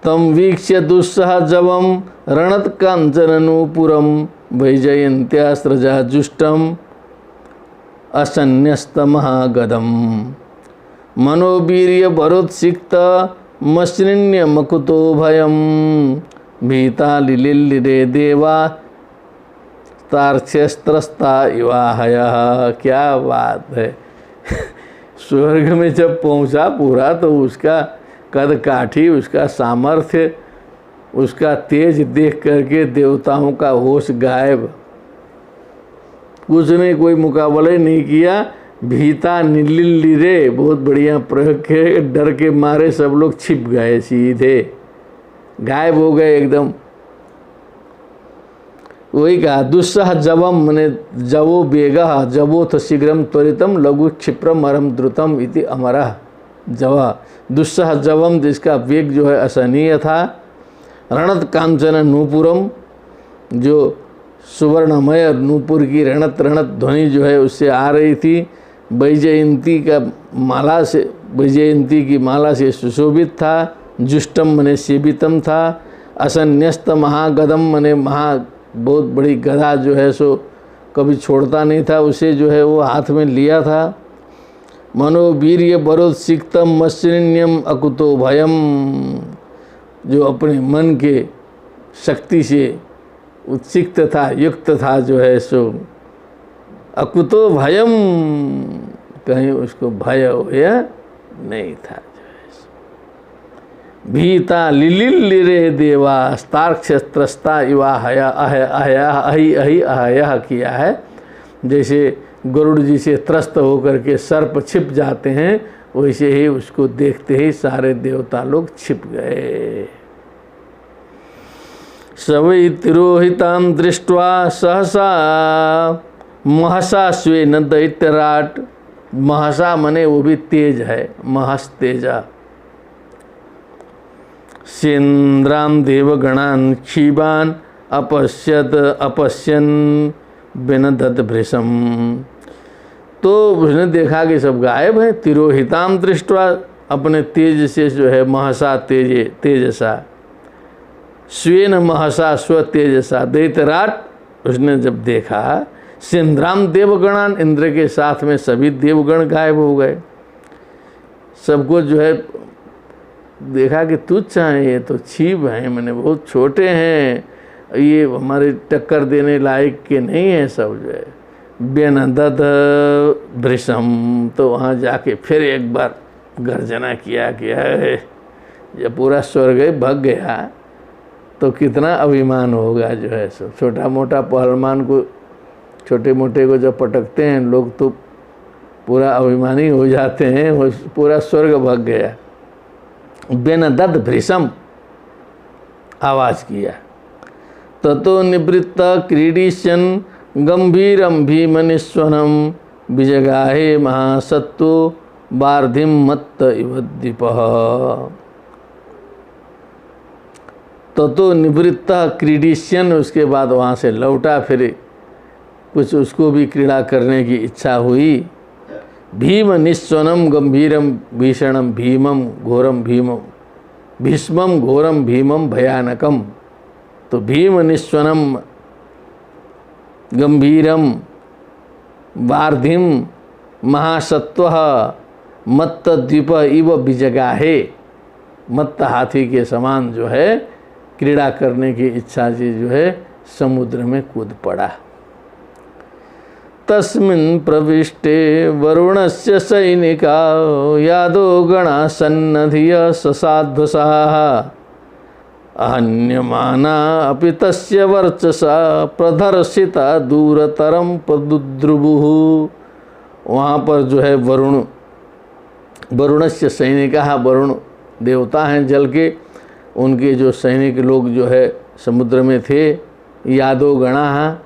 तम वीक्ष्य दुस्सहजवम रणत कांचननूपुरम, वैजयंत्यास्त्रजा जुष्टम असन्यस्तमहागदम, मनोवीर्य भरोत्सिक्त मसृण्य मकुतो भयम, भीता लिलिल्लिरे देवा तार्क्ष्यस्त्रस्ता इवाहयः। क्या बात है स्वर्ग में जब पहुंचा पूरा, तो उसका कद काठी, उसका सामर्थ्य, उसका तेज देख करके देवताओं का होश गायब, कुछ ने कोई मुकाबला नहीं किया। भीता नीलिल्लिरे, बहुत बढ़िया प्रयोग के, डर के मारे सब लोग छिप गए, सीधे गायब हो गए एकदम। वही कहा दुस्सह जवम मने जवो बेगः, जवोथ शीघ्रम त्वरितम लघु क्षिप्रम अरम द्रुतम इति अमरः। जवा दुस्सह जवम, जिसका वेग जो है असहनीय था, रणत कांचन नूपुरम, जो सुवर्णमय नूपुर की रणत रणत ध्वनि जो है उससे आ रही थी। वैजयंती का माला से, वैजयंती की माला से सुशोभित था। जुष्टम मने सेवितम था। असन्यस्त महागदम मने बहुत बड़ी गदा जो है सो कभी छोड़ता नहीं था, उसे जो है वो हाथ में लिया था। मनोवीर्य बरोत्सिक्तम मत्सृण्यम अकुतो भयम, जो अपने मन के शक्ति से उत्सिक्त था, युक्त था जो है सो। अकुतो भयम, कहीं उसको भय हो या नहीं था जो है सो। भीता लिलिलिरे देवा स्तार्क्षत्रस्ता इवा हया अह अहया अहि अहि अहया किया है। जैसे गरुड़ जी से त्रस्त होकर के सर्प छिप जाते हैं, वैसे ही उसको देखते ही सारे देवता लोग छिप गए। सवै तिरोहितां दृष्ट्वा सहसा महसा स्वेन दैत्यराट। महसा मने वो भी तेज है, महस तेजा। सेन्द्रां देवगणान् क्षीबान् अपश्यन विनदत भृशम। तो उसने देखा कि सब गायब हैं। तिरोहिताम दृष्ट्वा, अपने तेज से जो है महसा तेजसा, स्वेन महसा स्व तेजसा दैत्यराट। उसने जब देखा सेन्द्राम देवगणान, इंद्र के साथ में सभी देवगण गायब हो गए। सबको जो है देखा कि तुच्छ हैं, ये तो छीब हैं, मैंने बहुत छोटे हैं, ये हमारे टक्कर देने लायक के नहीं हैं सब जो है। बेनदत भृशम, तो वहाँ जाके फिर एक बार गर्जना किया कि है जब पूरा स्वर्ग भग गया तो कितना अभिमान होगा जो है सब। छोटा मोटा पहलवान को, छोटे मोटे को जब पटकते हैं लोग तो पूरा अभिमानी हो जाते हैं, वो पूरा स्वर्ग भग गया। बेनदत भृशम आवाज़ किया। ततो निवृत्त क्रीडिष्यन् गंभीरम भीमनिस्वनम विजगाहे महासत्तो वार्धिम मत्त इव दीपः। ततो निवृत्त क्रीडिष्यन्, उसके बाद वहाँ से लौटा, फिर कुछ उसको भी क्रीड़ा करने की इच्छा हुई। भीम निस्वनम गंभीरम भीषणम भीमम घोरम भीमम भीष्मम घोरम भीमम भयानकम। तो भीम निस्वनम गंभीरम वार्धिम महासत्वः मत्त द्वीप इव विजगाहे। मत्त हाथी के समान जो है क्रीड़ा करने की इच्छा से जो है समुद्र में कूद पड़ा। तस्मिन् प्रविष्टे वरुणस्य सैनिका यादो गणा सन्नधिय ससाध्वसाः अहन्यमाना अपि तस्य वर्चसा प्रदर्शिता दूरतरम पदुद्रुवुः। वहाँ पर जो है वरुणस्य सैनिका, वरुण देवता हैं जल के, उनके जो सैनिक लोग जो है समुद्र में थे। यादो गणा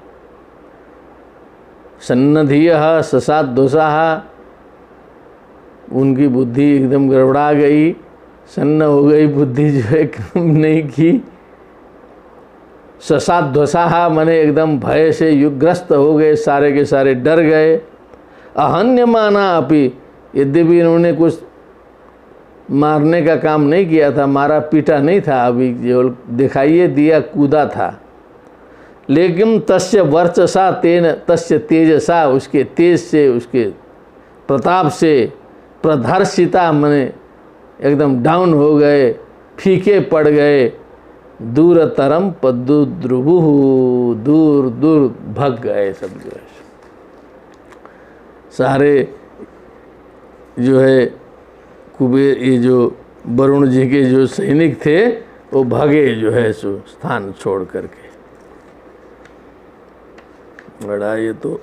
सन्नधिय ससाध्वसाः, उनकी बुद्धि एकदम गड़बड़ा गई, सन्न हो गई बुद्धि जो है नहीं की। ससाध्वसाः माने एकदम भय से युगग्रस्त हो गए, सारे के सारे डर गए। अहन्यमाना अपि, यद्यपि इन्होंने कुछ मारने का काम नहीं किया था, मारा पीटा नहीं था, अभी जो दिखाइए दिया कूदा था, लेकिन तस्य वर्चसा तेन तस्य तेजसा, उसके तेज से, उसके प्रताप से, प्रदर्शिता माने एकदम डाउन हो गए, फीके पड़ गए। दूरतरम पदुद्रुवुः, दूर दूर भग गए सब जो है सारे जो है कुबेर, ये जो वरुण जी के जो सैनिक थे वो भगे जो है सो स्थान छोड़ करके। बड़ा ये तो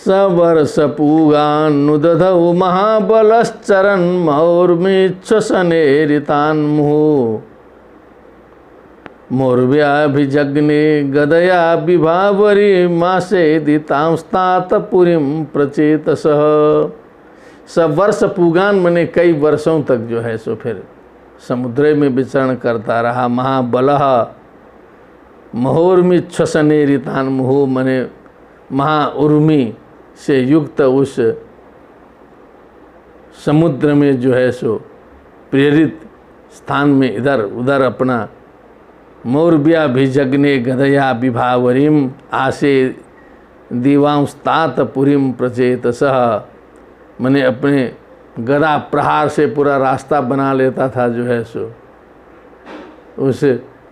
सवर्षपूगान्नुदधौ महाबलश्चरन् मौर्मीच्छसनेरितान्मुहुः मौर्व्याभिजग्ने गदया विभावरी मासेदितांस्तात पुरीं प्रचेतसः। सब वर्ष पूगान मने कई वर्षों तक जो है सो फिर समुद्र में विचरण करता रहा। महाबलः महोर्मि श्वसने ऋतान मुहो, मने महाउर्मी से युक्त उस समुद्र में जो है सो प्रेरित स्थान में इधर उधर अपना मौर्व्या भिजग्ने गदया विभावरीम आसे दीवांस्तात पुरीम प्रचेतसः, मने अपने गदा प्रहार से पूरा रास्ता बना लेता था जो है सो। उस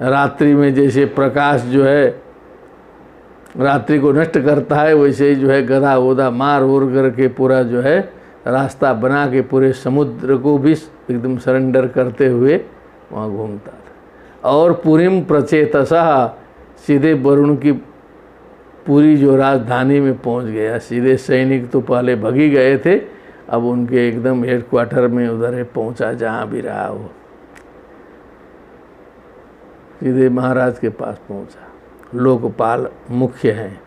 रात्रि में जैसे प्रकाश जो है रात्रि को नष्ट करता है, वैसे ही जो है गदा वदा मार उड़ करके पूरा जो है रास्ता बना के पूरे समुद्र को भी एकदम सरेंडर करते हुए वहाँ घूमता था। और पुरीम प्रचेतसः, सीधे वरुण की पूरी जो राजधानी में पहुँच गया। सीधे सैनिक तो पहले भगी गए थे, अब उनके एकदम हेडक्वार्टर में उधर पहुँचा, जहाँ भी रहा वो सीधे महाराज के पास पहुँचा। लोकपाल मुख्य हैं।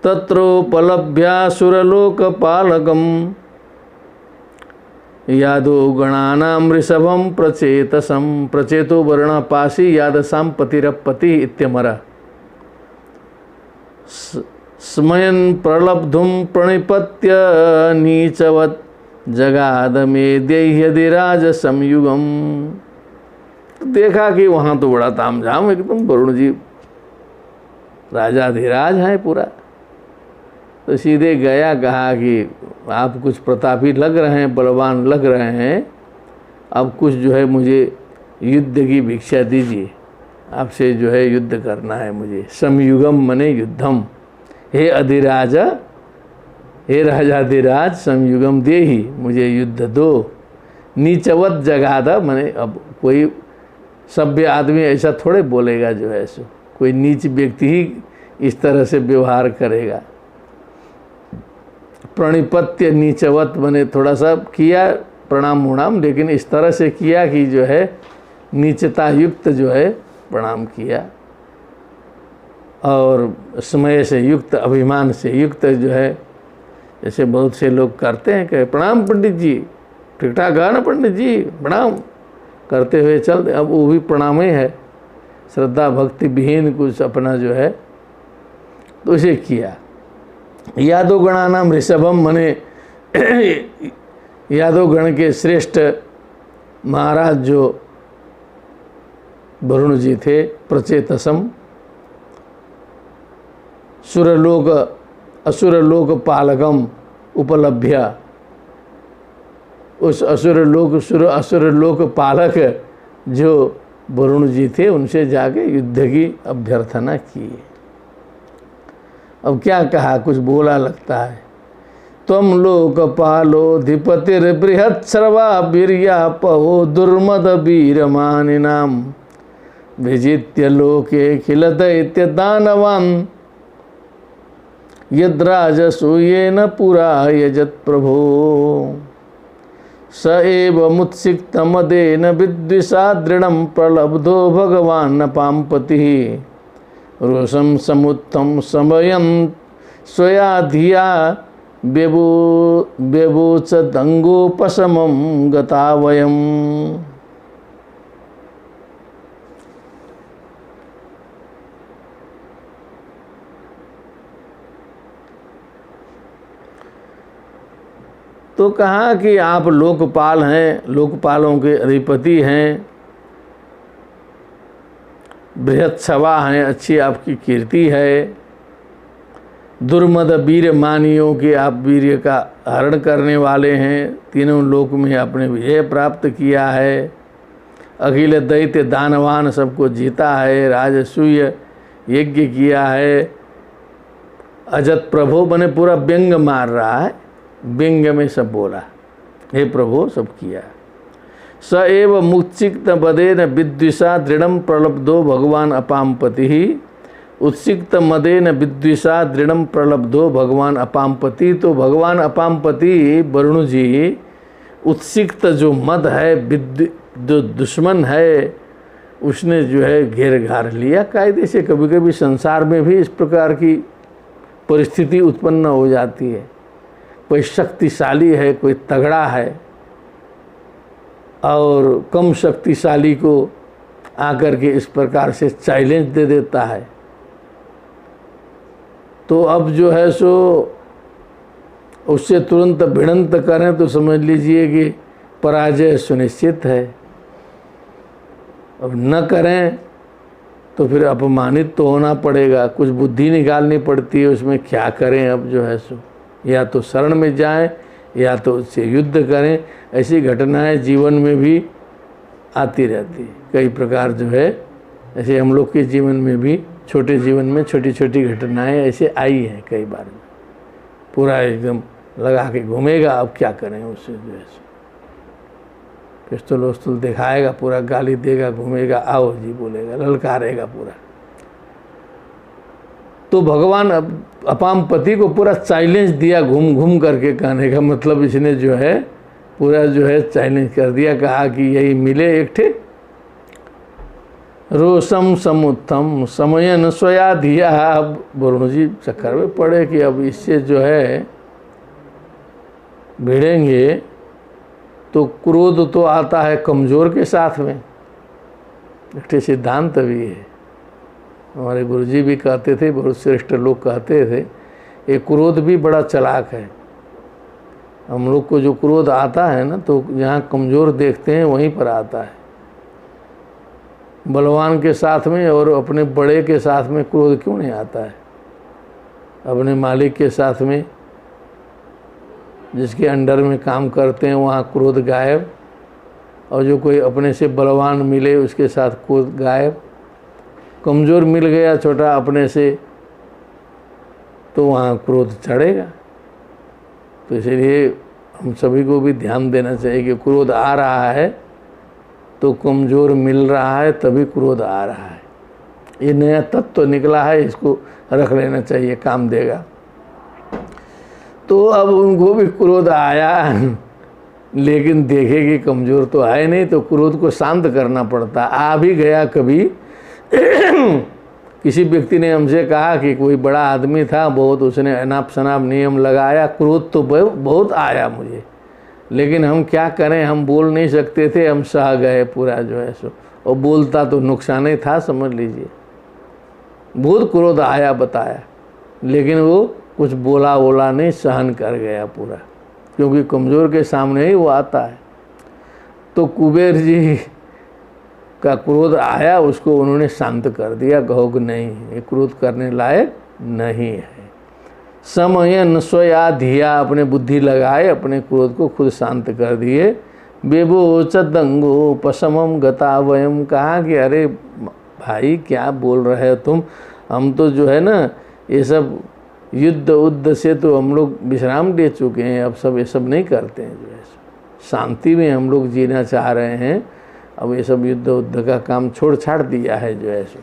तत्रोपलभ्यासुरलोकपालकम यादो गणानां ऋषभं प्रचेतसं, प्रचेतो वर्णपाशी यादसां पतिरपति इत्यमर, स्मयन् प्रलब्धुं प्रणिपत्य नीचवत् जगाद मेद्यैर्यधिराज संयुगम। तो देखा कि वहाँ तो बड़ा तामझाम, एकदम वरुण जी राजाधिराज हैं पूरा। तो सीधे गया, कहा कि आप कुछ प्रतापी लग रहे हैं, बलवान लग रहे हैं, अब कुछ जो है मुझे युद्ध की भिक्षा दीजिए, आपसे जो है युद्ध करना है मुझे। समयुगम मने युद्धम, हे अधिराज, हे राजाधिराज, समयुगम दे ही, मुझे युद्ध दो। नीचवत जगाद, मने अब कोई सभ्य आदमी ऐसा थोड़े बोलेगा जो है सो, कोई नीच व्यक्ति ही इस तरह से व्यवहार करेगा। प्रणिपत्य नीचवत, मने थोड़ा सा किया प्रणाम मुणाम, लेकिन इस तरह से किया कि जो है नीचता युक्त जो है प्रणाम किया, और समय से युक्त, अभिमान से युक्त जो है, जैसे बहुत से लोग करते हैं कि प्रणाम पंडित जी, ठीक ठाक है ना पंडित जी, प्रणाम करते हुए चल। अब वो भी प्रणाम ही है, श्रद्धा भक्ति विहीन कुछ अपना जो है, तो उसे किया। यादव गणानाम ऋषभम, मने यादव गण के श्रेष्ठ महाराज जो वरुण जी थे, प्रचेतसम, सुरलोक असुरलोक पालकम उपलभ्य, उस असुरलोक पालक जो वरुण जी थे, उनसे जाके युद्ध की अभ्यर्थना की। अब क्या कहा, कुछ बोला लगता है। त्वं लोकपालोऽधिपतिर्बृहत्सर्वा वीर्यापहो दुर्मद वीरमानिनां, विजित्य लोके खिल दैत्यदानवान्, यद्राजसूयेन पुरा यजत् प्रभो, स एव मुत्सिक्तमदेन विद्विषा दृढं प्रलब्धो भगवान् पाम्पतिः, रोषं समुत्थं समयं स्वया धिया व्यवोचदंगोपशमं गता वयम्। तो कहा कि आप लोकपाल हैं, लोकपालों के अधिपति हैं, बृहत सभा हैं, अच्छी आपकी कीर्ति है, दुर्मद वीर मानियों के आप वीर्य का हरण करने वाले हैं, तीनों लोक में आपने विजय प्राप्त किया है, अखिल दैत्य दानवान सबको जीता है, राजसूय यज्ञ किया है, अजत प्रभो, बने पूरा व्यंग मार रहा है, व्यंग में सब बोला, हे प्रभु सब किया। स एव मुत्सिक्त मदेन विद्विषा दृढ़ं प्रलब्धो भगवान अपाम्पति, उत्सिक्त मदेन विद्विषा दृढ़ं प्रलब्धो भगवान अपाम्पति। तो भगवान अपाम्पति वरुण जी, उत्सिक्त जो मद है, जो दुश्मन है, उसने जो है घेर घार लिया कायदे से। कभी कभी संसार में भी इस प्रकार की परिस्थिति उत्पन्न हो जाती है, कोई शक्तिशाली है, कोई तगड़ा है, और कम शक्तिशाली को आकर के इस प्रकार से चैलेंज दे देता है, तो अब जो है सो उससे तुरंत भिड़ंत करें तो समझ लीजिए कि पराजय सुनिश्चित है। अब न करें तो फिर अपमानित तो होना पड़ेगा। कुछ बुद्धि निकालनी पड़ती है उसमें, क्या करें अब जो है सो, या तो शरण में जाएं या तो उससे युद्ध करें। ऐसी घटनाएं जीवन में भी आती रहती है कई प्रकार जो है। ऐसे हम लोग के जीवन में भी, छोटे जीवन में छोटी छोटी घटनाएं ऐसे आई हैं कई बार। पूरा एकदम लगा के घूमेगा, अब क्या करें उससे जो है सो, पिस्तौल उस्तौल दिखाएगा, पूरा गाली देगा, घूमेगा, आओ जी बोलेगा, ललकारेगा पूरा। तो भगवान अपाम पति को पूरा चैलेंज दिया, घूम घूम करके। कहने का मतलब इसने जो है पूरा जो है चैलेंज कर दिया। कहा कि यही मिले एक ठे रोषम समुत्थम समयन स्वया धिया। अब वरुण जी चक्कर में पड़े कि अब इससे जो है भिड़ेंगे तो क्रोध तो आता है कमज़ोर के साथ में। एक ठे सिद्धांत भी है, हमारे गुरुजी भी कहते थे, बहुत श्रेष्ठ लोग कहते थे, ये क्रोध भी बड़ा चालाक है। हम लोग को जो क्रोध आता है ना, तो जहाँ कमज़ोर देखते हैं वहीं पर आता है। बलवान के साथ में और अपने बड़े के साथ में क्रोध क्यों नहीं आता है? अपने मालिक के साथ में, जिसके अंडर में काम करते हैं, वहाँ क्रोध गायब। और जो कोई अपने से बलवान मिले उसके साथ क्रोध गायब। कमज़ोर मिल गया छोटा अपने से तो वहाँ क्रोध चढ़ेगा। तो इसलिए हम सभी को भी ध्यान देना चाहिए कि क्रोध आ रहा है तो कमज़ोर मिल रहा है तभी क्रोध आ रहा है। ये नया तत्व निकला है, इसको रख लेना चाहिए, काम देगा। तो अब उनको भी क्रोध आया, लेकिन देखे कि कमज़ोर तो आए नहीं, तो क्रोध को शांत करना पड़ता। आ भी गया कभी किसी व्यक्ति ने हमसे कहा कि कोई बड़ा आदमी था, बहुत उसने अनाप शनाप नियम लगाया, क्रोध तो बहुत आया मुझे, लेकिन हम क्या करें, हम बोल नहीं सकते थे, हम सह गए पूरा जो है सो। और बोलता तो नुकसान ही था, समझ लीजिए। बहुत क्रोध आया बताया, लेकिन वो कुछ बोला नहीं, सहन कर गया पूरा, क्योंकि कमज़ोर के सामने ही वो आता है। तो कुबेर जी का क्रोध आया, उसको उन्होंने शांत कर दिया। कहो कि नहीं, ये क्रोध करने लायक नहीं है। समयन स्वया धिया, अपने बुद्धि लगाए, अपने क्रोध को खुद शांत कर दिए। बेबोच दंगो पशमम गता वयम, कहा कि अरे भाई क्या बोल रहे हो तुम, हम तो जो है ना ये सब युद्ध उद्ध से तो हम लोग विश्राम ले चुके हैं, अब सब ये सब नहीं करते हैं, जो है शांति में हम लोग जीना चाह रहे हैं। अब ये सब युद्ध उद्ध का काम छोड़ छाड़ दिया है, जो है सो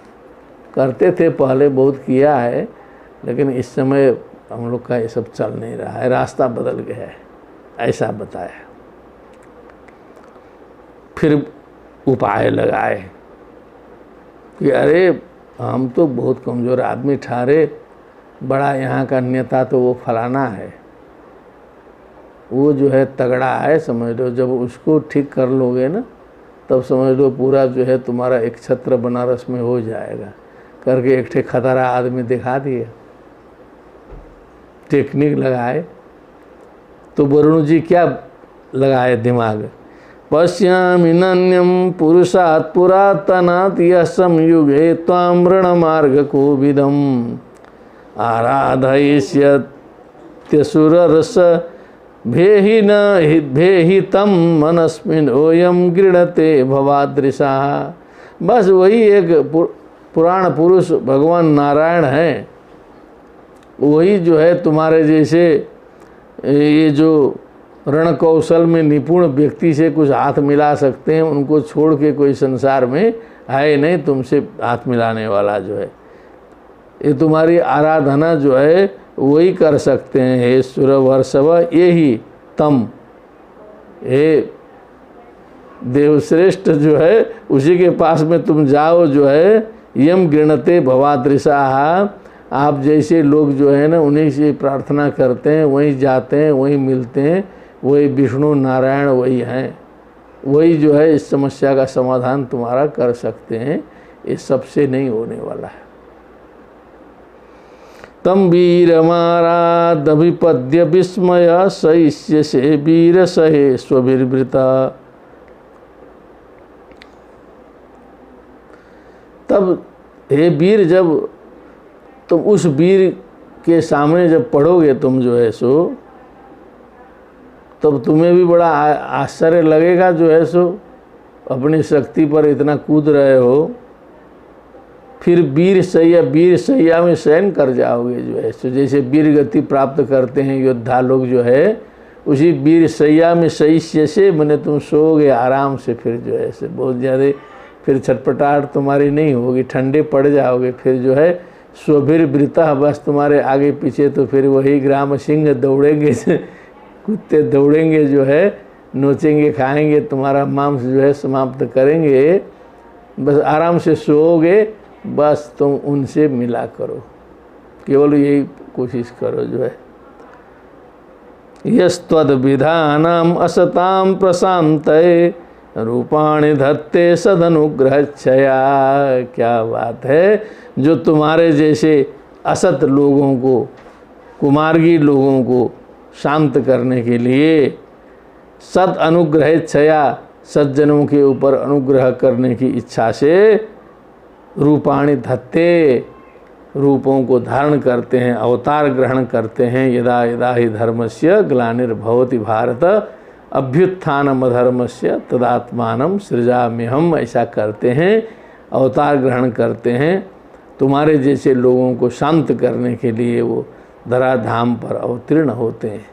करते थे पहले, बहुत किया है, लेकिन इस समय हम लोग का ये सब चल नहीं रहा है, रास्ता बदल गया है, ऐसा बताया। फिर उपाय लगाए कि अरे हम तो बहुत कमज़ोर आदमी ठहरे, बड़ा यहाँ का नेता तो वो फलाना है, वो जो है तगड़ा है, समझ लो। जब उसको ठीक कर लोगे ना, तब समझ लो पूरा जो है तुम्हारा एक छत्र बनारस में हो जाएगा। करके एक ठे खतरा आदमी दिखा दिए, टेक्निक लगाए। तो वरुण जी क्या लगाए दिमाग, पश्यामि नन्यम पुरुषात् पुरातनात् यः संयुगे त्वां ऋणमार्ग कोविदम् आराधयिष्यत्यसुररस भेहि न भेहि तम मनस्मिन् ओयम गृणते भवादृशा। बस वही एक पुराण पुरुष भगवान नारायण है, वही जो है तुम्हारे जैसे ये जो रण कौशल में निपुण व्यक्ति से कुछ हाथ मिला सकते हैं, उनको छोड़ के कोई संसार में है नहीं तुमसे हाथ मिलाने वाला। जो है ये तुम्हारी आराधना जो है वही कर सकते हैं। हे सुर वर्षव ये ही तम, हे देवश्रेष्ठ जो है उसी के पास में तुम जाओ। जो है यम गृणते भवादृशा, आप जैसे लोग जो है ना उन्हीं से प्रार्थना करते हैं, वहीं जाते हैं, वहीं मिलते हैं, वही विष्णु नारायण वही हैं। वही जो है इस समस्या का समाधान तुम्हारा कर सकते हैं, ये सबसे नहीं होने वाला है। तम वीरमारादभिपद्य विस्मय सहिष्य से वीर सहे स्वभिर्वृता। तब हे वीर, जब तुम उस वीर के सामने जब पढ़ोगे तुम जो है सो, तब तुम्हें भी बड़ा आश्चर्य लगेगा जो है सो, अपनी शक्ति पर इतना कूद रहे हो, फिर वीर सैया में शयन कर जाओगे जो है सो। जैसे वीर गति प्राप्त करते हैं योद्धा लोग जो है, उसी वीर सैया में सहिष्य से मैंने तुम सोओगे आराम से, फिर जो है सो बहुत ज़्यादा फिर छटपटाहट तुम्हारी नहीं होगी, ठंडे पड़ जाओगे। फिर जो है स्वभिर्वृता, बस तुम्हारे आगे पीछे तो फिर वही ग्राम सिंह दौड़ेंगे कुत्ते दौड़ेंगे जो है, नोचेंगे खाएंगे, तुम्हारा मांस जो है समाप्त करेंगे। बस आराम से सोओगे, बस तुम उनसे मिला करो, केवल यही कोशिश करो जो है। यस्त्वद विधानाम असताम प्रशांतये रूपाणि धत्ते सदनुग्रह छया। क्या बात है, जो तुम्हारे जैसे असत लोगों को, कुमार्गी लोगों को शांत करने के लिए सद अनुग्रह छया, सज्जनों के ऊपर अनुग्रह करने की इच्छा से रूपाणि धत्ते, रूपों को धारण करते हैं, अवतार ग्रहण करते हैं। यदा यदा ही धर्मस्य ग्लानिर्भवति भारत अभ्युत्थानम अधर्मस्य तदात्मानं सृजाम्यहम्, ऐसा करते हैं, अवतार ग्रहण करते हैं। तुम्हारे जैसे लोगों को शांत करने के लिए वो धराधाम पर अवतीर्ण होते हैं।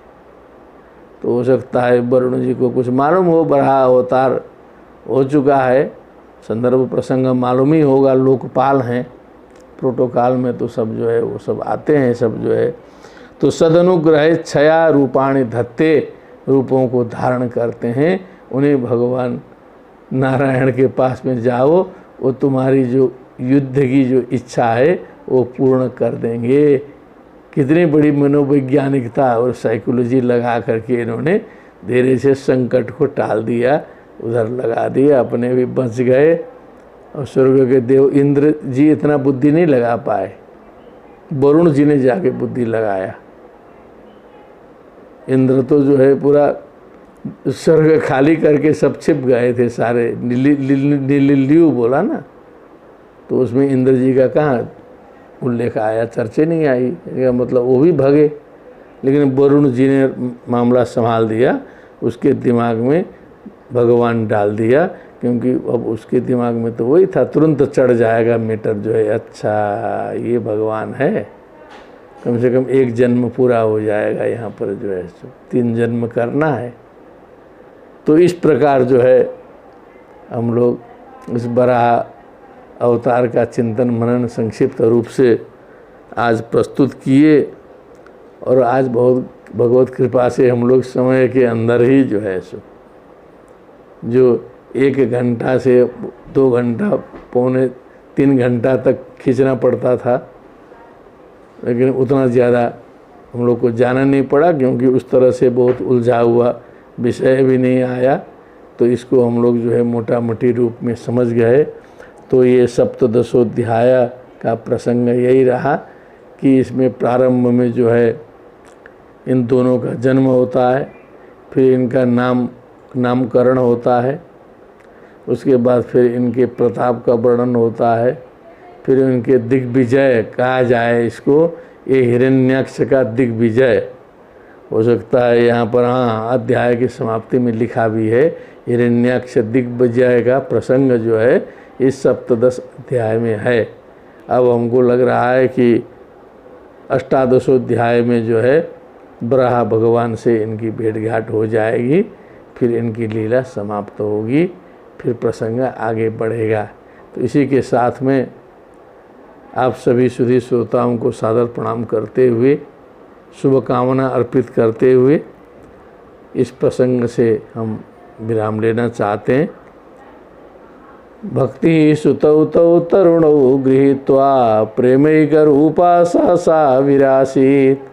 तो हो सकता है वरुण जी को कुछ मालूम हो, बड़ा अवतार हो चुका है, संदर्भ प्रसंग मालूम ही होगा, लोकपाल हैं, प्रोटोकॉल में तो सब जो है वो सब आते हैं सब जो है। तो सदनुग्रह छया रूपाणि धत्ते, रूपों को धारण करते हैं। उन्हें भगवान नारायण के पास में जाओ, वो तुम्हारी जो युद्ध की जो इच्छा है वो पूर्ण कर देंगे। कितनी बड़ी मनोवैज्ञानिकता और साइकोलॉजी लगा करके इन्होंने धीरे से संकट को टाल दिया, उधर लगा दिया, अपने भी बच गए। और स्वर्ग के देव इंद्र जी इतना बुद्धि नहीं लगा पाए, वरुण जी ने जाके बुद्धि लगाया। इंद्र तो जो है पूरा स्वर्ग खाली करके सब छिप गए थे सारे, नीलिल्यू बोला ना, तो उसमें इंद्र जी का कहाँ उल्लेख आया, चर्चे नहीं आई, मतलब वो भी भगे। लेकिन वरुण जी ने मामला संभाल दिया, उसके दिमाग में भगवान डाल दिया, क्योंकि अब उसके दिमाग में तो वही था, तुरंत चढ़ जाएगा मीटर जो है, अच्छा ये भगवान है, कम से कम एक जन्म पूरा हो जाएगा यहाँ पर जो है, 3 जन्म करना है। तो इस प्रकार जो है हम लोग इस बराह अवतार का चिंतन मनन संक्षिप्त रूप से आज प्रस्तुत किए। और आज बहुत भगवत कृपा से हम लोग समय के अंदर ही जो है सो, जो 1 घंटा से 2 घंटा पौने 3 घंटा तक खींचना पड़ता था, लेकिन उतना ज़्यादा हम लोग को जाना नहीं पड़ा, क्योंकि उस तरह से बहुत उलझा हुआ विषय भी नहीं आया। तो इसको हम लोग जो है मोटा मोटी रूप में समझ गए। तो ये सप्तदशोध्याय का प्रसंग यही रहा कि इसमें प्रारंभ में जो है इन दोनों का जन्म होता है, फिर इनका नामकरण होता है, उसके बाद फिर इनके प्रताप का वर्णन होता है, फिर इनके दिग्विजय कहा जाए इसको, ये हिरण्याक्ष का दिग्विजय हो सकता है। यहाँ पर हाँ अध्याय की समाप्ति में लिखा भी है, हिरण्याक्ष दिग्विजय का प्रसंग जो है इस सप्तदश अध्याय में है। अब हमको लग रहा है कि अष्टादशोध्याय में जो है बराह भगवान से इनकी भेंटघाट हो जाएगी, फिर इनकी लीला समाप्त होगी, फिर प्रसंग आगे बढ़ेगा। तो इसी के साथ में आप सभी सुधी श्रोताओं को सादर प्रणाम करते हुए, शुभकामना अर्पित करते हुए इस प्रसंग से हम विराम लेना चाहते हैं। भक्ति सुतौ तौ तरुणौ गृहीत्वा प्रेमैकरूपा सहसा विरासीत्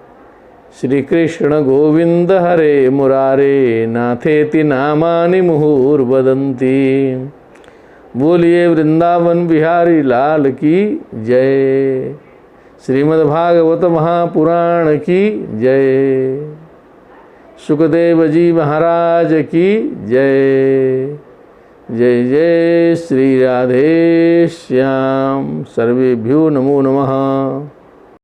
श्री कृष्ण गोविंद हरे मुरारे नाथेति नामानि मुहुर्वदन्ति। बोलिए वृंदावन बिहारी लाल की जय। श्रीमद्भागवत महापुराण की जय। सुखदेव जी महाराज की जय। जय जय श्री राधे श्याम। सर्वेभ्यो नमो नमः।